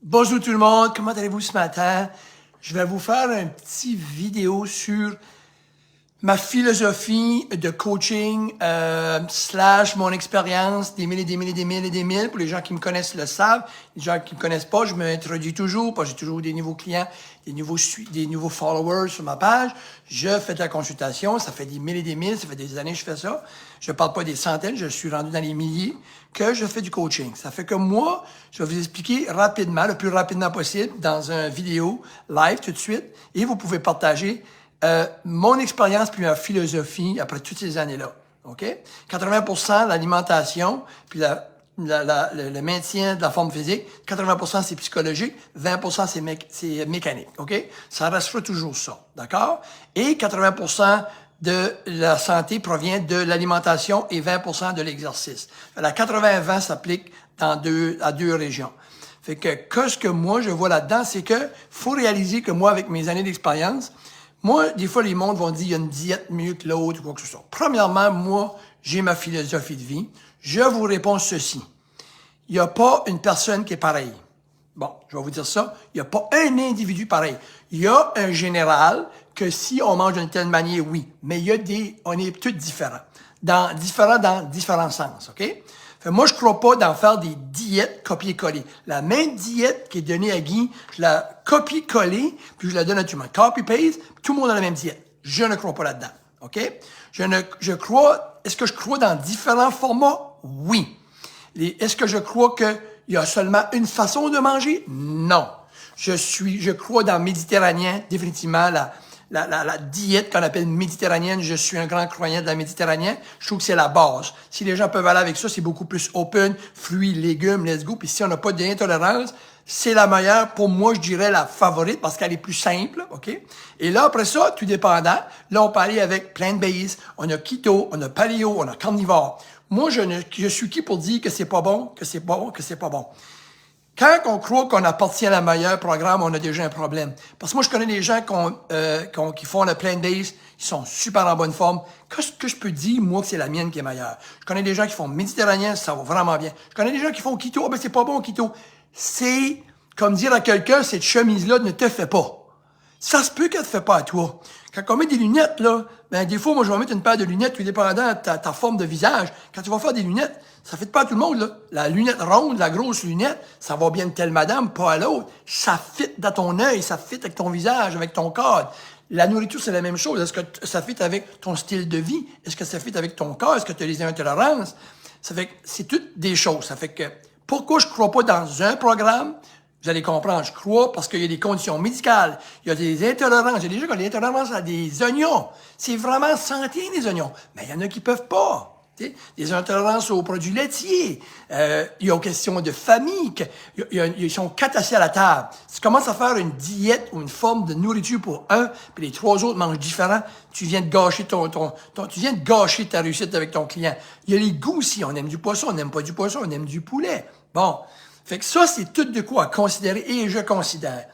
Bonjour tout le monde, comment allez-vous ce matin? Je vais vous faire un petit vidéo sur ma philosophie de coaching slash mon expérience des mille et des mille et des mille et des mille. Pour les gens qui me connaissent le savent. Les gens qui me connaissent pas, je m'introduis toujours parce que j'ai toujours des nouveaux clients, des nouveaux followers sur ma page. Je fais de la consultation, ça fait des mille et des mille, ça fait des années que je fais ça. Je parle pas des centaines, je suis rendu dans les milliers que je fais du coaching. Ça fait que moi, je vais vous expliquer rapidement, le plus rapidement possible, dans une vidéo live tout de suite, et vous pouvez partager mon expérience puis ma philosophie après toutes ces années-là. OK? 80% l'alimentation, puis le maintien de la forme physique, 80% c'est psychologique, 20% c'est mécanique. OK? Ça restera toujours ça. D'accord? Et 80% de la santé provient de l'alimentation et 20% de l'exercice. La 80-20 s'applique à deux régions. Fait que ce que moi je vois là-dedans, c'est que faut réaliser que moi, avec mes années d'expérience, moi, des fois, les mondes vont dire il y a une diète mieux que l'autre ou quoi que ce soit. Premièrement, moi, j'ai ma philosophie de vie. Je vous réponds ceci. Il n'y a pas une personne qui est pareille. Bon, je vais vous dire ça. Il n'y a pas un individu pareil. Il y a un général que si on mange d'une telle manière, oui. Mais on est tous différents. Dans différents sens, OK? Fait, moi, je crois pas d'en faire des diètes copier-coller. La même diète qui est donnée à Guy, je la copie-coller, puis je la donne à tout le monde. Copy-paste, tout le monde a la même diète. Je ne crois pas là-dedans, OK? Est-ce que je crois dans différents formats? Oui. Est-ce que je crois qu'il y a seulement une façon de manger? Non. Je crois dans le méditerranéen, définitivement, la diète qu'on appelle méditerranéenne. Je suis un grand croyant de la méditerranéenne. Je trouve que c'est la base. Si les gens peuvent aller avec ça, c'est beaucoup plus open, fruits, légumes, let's go. Puis si on n'a pas d'intolérance, c'est la meilleure. Pour moi, je dirais la favorite parce qu'elle est plus simple, OK? Et là, après ça, tout dépendant, là, on peut aller avec plant-based, on a keto, on a paléo, on a carnivore. Moi, je suis qui pour dire que c'est pas bon, que c'est bon, que c'est pas bon? Quand on croit qu'on appartient à la meilleure programme, on a déjà un problème. Parce que moi, je connais des gens qui font le plant-based, ils sont super en bonne forme. Qu'est-ce que je peux dire, moi, que c'est la mienne qui est meilleure? Je connais des gens qui font méditerranéen, ça va vraiment bien. Je connais des gens qui font keto, ah ben c'est pas bon keto. C'est comme dire à quelqu'un, cette chemise-là ne te fait pas. Ça se peut qu'elle te fait pas à toi. Quand on met des lunettes, là, ben, des fois, moi, je vais mettre une paire de lunettes, tout dépendant de ta forme de visage. Quand tu vas faire des lunettes, ça fait pas à tout le monde, là. La lunette ronde, la grosse lunette, ça va bien de telle madame, pas à l'autre. Ça fit dans ton œil, ça fit avec ton visage, avec ton corps. La nourriture, c'est la même chose. Est-ce que ça fit avec ton style de vie? Est-ce que ça fit avec ton corps? Est-ce que tu as des intolérances? Ça fait que c'est toutes des choses. Ça fait que, pourquoi je crois pas dans un programme? Vous allez comprendre, je crois, parce qu'il y a des conditions médicales, il y a des intolérances. Il y a des gens qui ont des intolérances à des oignons. C'est vraiment santé, les oignons. Mais il y en a qui peuvent pas. T'sais, des intolérances aux produits laitiers. Il y a une question de famille. Ils sont 4 assis à la table. Si tu commences à faire une diète ou une forme de nourriture pour un, puis les 3 autres mangent différent, tu viens de gâcher tu viens de gâcher ta réussite avec ton client. Il y a les goûts aussi. On aime du poisson, on n'aime pas du poisson, on aime du poulet. Bon. Fait que ça, c'est tout de quoi à considérer et je considère.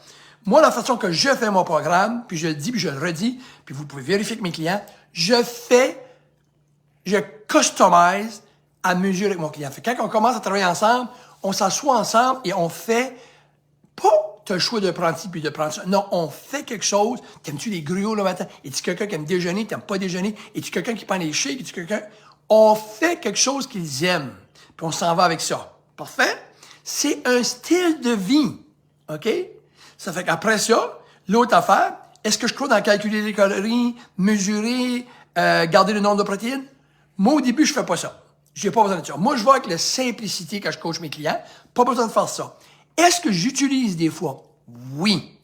Moi, la façon que je fais mon programme, puis je le dis, puis je le redis, puis vous pouvez vérifier avec mes clients, je customise à mesure avec mon client. Fait que quand on commence à travailler ensemble, on s'assoit ensemble et on fait pas t'as le choix de prendre ci puis de prendre ça. Non, on fait quelque chose. T'aimes-tu les gruots le matin? Es-tu quelqu'un qui aime déjeuner? T'aimes pas déjeuner? Es-tu quelqu'un qui prend les shakes? Es-tu quelqu'un? On fait quelque chose qu'ils aiment. Puis on s'en va avec ça. Parfait? C'est un style de vie, OK? Ça fait qu'après ça, l'autre affaire, est-ce que je crois dans calculer les calories, mesurer, garder le nombre de protéines? Moi, au début, je fais pas ça. J'ai pas besoin de ça. Moi, je vais avec la simplicité quand je coach mes clients. Pas besoin de faire ça. Est-ce que j'utilise des fois? Oui.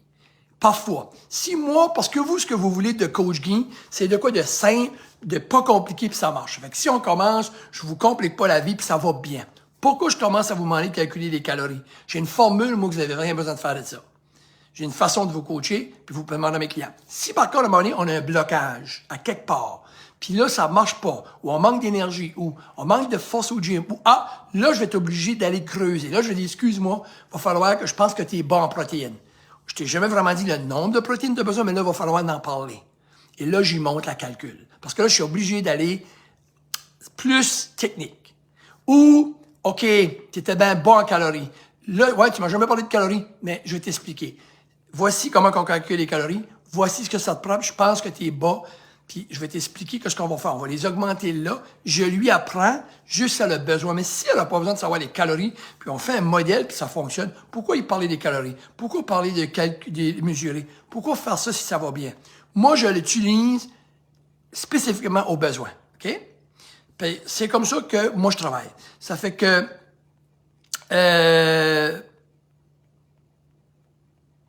Parfois. Si moi, parce que vous, ce que vous voulez de Coach Guy, c'est de quoi de simple, de pas compliqué, puis ça marche. Fait que si on commence, je vous complique pas la vie, puis ça va bien. Pourquoi je commence à vous demander de calculer les calories? J'ai une formule, moi, que vous n'avez rien besoin de faire de ça. J'ai une façon de vous coacher, puis vous pouvez demander à mes clients. Si par contre, à un moment donné, on a un blocage à quelque part, puis là, ça marche pas, ou on manque d'énergie, ou on manque de force au gym, ou là, je vais être obligé d'aller creuser. Là, je vais dire, excuse-moi, va falloir que je pense que tu es bas en protéines. Je t'ai jamais vraiment dit le nombre de protéines que tu as besoin, mais là, il va falloir en parler. Et là, j'y monte la calcul. Parce que là, je suis obligé d'aller plus technique. Ou OK, tu étais bien bas en calories. Là, ouais, tu m'as jamais parlé de calories, mais je vais t'expliquer. Voici comment on calcule les calories. Voici ce que ça te prend. Je pense que tu es bas. Puis je vais t'expliquer ce qu'on va faire. On va les augmenter là. Je lui apprends juste si elle a besoin. Mais si elle n'a pas besoin de savoir les calories, puis on fait un modèle, puis ça fonctionne, pourquoi il parlait des calories? Pourquoi parler de mesurer? Pourquoi faire ça si ça va bien? Moi, je l'utilise spécifiquement aux besoins. OK? Puis c'est comme ça que moi, je travaille. Ça fait que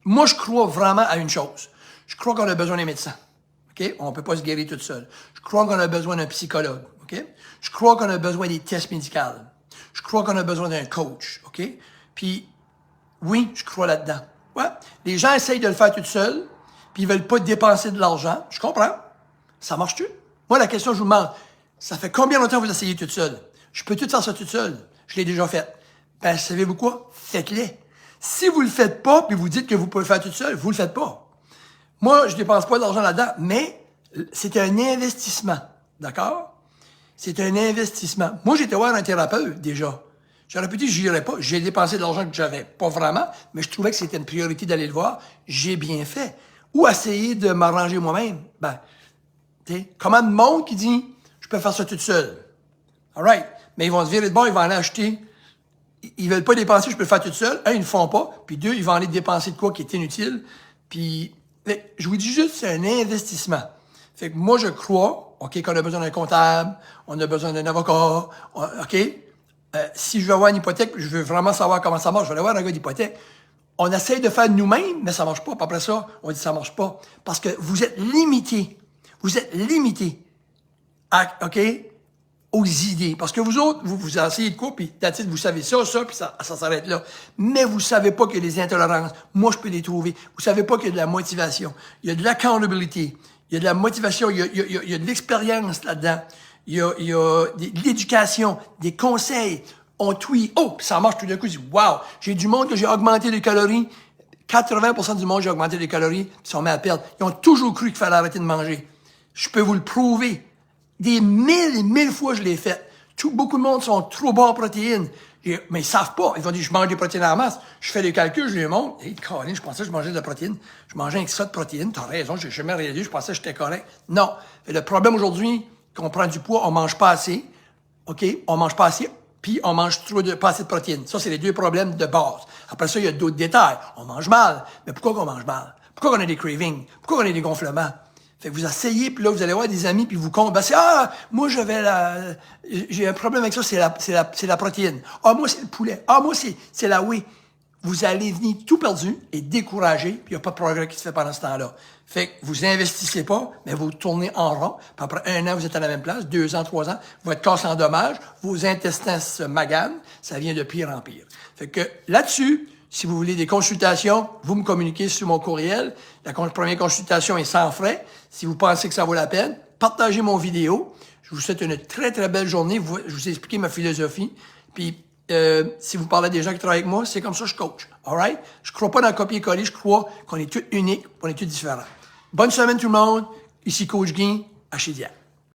moi, je crois vraiment à une chose. Je crois qu'on a besoin des médecins. OK? On ne peut pas se guérir tout seul. Je crois qu'on a besoin d'un psychologue. OK? Je crois qu'on a besoin des tests médicaux. Je crois qu'on a besoin d'un coach. OK? Puis, oui, je crois là-dedans. Ouais. Les gens essayent de le faire tout seuls, puis ils veulent pas dépenser de l'argent. Je comprends. Ça marche-tu? Moi, la question que je vous demande, ça fait combien de temps vous essayez tout seul? Je peux tout faire ça tout seul. Je l'ai déjà fait. Ben, savez-vous quoi? Faites-le. Si vous le faites pas, puis vous dites que vous pouvez le faire tout seul, vous le faites pas. Moi, je dépense pas d'argent là-dedans, mais c'est un investissement. D'accord? C'est un investissement. Moi, j'étais voir un thérapeute, déjà. J'aurais pu dire que j'irais pas. J'ai dépensé de l'argent que j'avais. Pas vraiment, mais je trouvais que c'était une priorité d'aller le voir. J'ai bien fait. Ou essayer de m'arranger moi-même. Ben, tu sais, comment de monde qui dit, je peux faire ça tout seul. All right. Mais ils vont se virer de bord, ils vont aller acheter. Ils veulent pas dépenser, je peux le faire tout seul. Un, ils le font pas. Puis deux, ils vont aller dépenser de quoi qui est inutile. Puis, je vous dis juste, c'est un investissement. Fait que moi, je crois, OK, qu'on a besoin d'un comptable, on a besoin d'un avocat, OK? Si je veux avoir une hypothèque, je veux vraiment savoir comment ça marche, je vais aller voir un gars d'hypothèque. On essaye de faire nous-mêmes, mais ça marche pas. Puis après ça, on dit ça marche pas. Parce que vous êtes limité. Vous êtes limité à, OK, aux idées. Parce que vous autres, vous essayez de quoi, puis vous savez ça, puis ça s'arrête là. Mais vous savez pas qu'il y a des intolérances. Moi, je peux les trouver. Vous savez pas qu'il y a de la motivation. Il y a de l'accountability. Il y a de la motivation. Il y a de l'expérience là-dedans. Il y a de l'éducation, des conseils. On tweet. Oh, puis ça marche tout d'un coup. Je dis, wow, j'ai du monde que j'ai augmenté les calories. 80% du monde, j'ai augmenté les calories, puis ils sont mis à perdre. Ils ont toujours cru qu'il fallait arrêter de manger. Je peux vous le prouver. Des 1000 et 1000 fois, je l'ai fait. Beaucoup de monde sont trop bons en protéines. Mais ils savent pas. Ils vont dire, je mange des protéines en masse. Je fais des calculs, je les montre. Hey, Caroline, je pensais que je mangeais de la protéine. Je mangeais un extra de protéines. T'as raison, j'ai jamais réalisé. Je pensais que j'étais correct. Non. Et le problème aujourd'hui, qu'on prend du poids, on mange pas assez. OK? On mange pas assez. Puis on mange pas assez de protéines. Ça, c'est les deux problèmes de base. Après ça, il y a d'autres détails. On mange mal. Mais pourquoi qu'on mange mal? Pourquoi qu'on a des cravings? Pourquoi qu'on a des gonflements? Fait que vous essayez, puis là, vous allez voir des amis, puis vous comptez. Ben, c'est, moi, j'ai un problème avec ça, c'est la protéine. Ah, moi, c'est le poulet. Ah, moi, c'est la whey. Vous allez venir tout perdu et découragé, puis il n'y a pas de progrès qui se fait pendant ce temps-là. Fait que vous investissez pas, mais vous tournez en rond, puis après 1 an, vous êtes à la même place, 2 ans, 3 ans, votre corps s'endommage, vos intestins se maganent, ça vient de pire en pire. Fait que là-dessus, si vous voulez des consultations, vous me communiquez sur mon courriel. La première consultation est sans frais. Si vous pensez que ça vaut la peine, partagez mon vidéo. Je vous souhaite une très, très belle journée. Je vous ai expliqué ma philosophie. Puis, si vous parlez des gens qui travaillent avec moi, c'est comme ça que je coach. All right? Je crois pas dans le copier-coller. Je crois qu'on est tous uniques, qu'on est tous différents. Bonne semaine tout le monde. Ici Coach Guy, à Chédiac.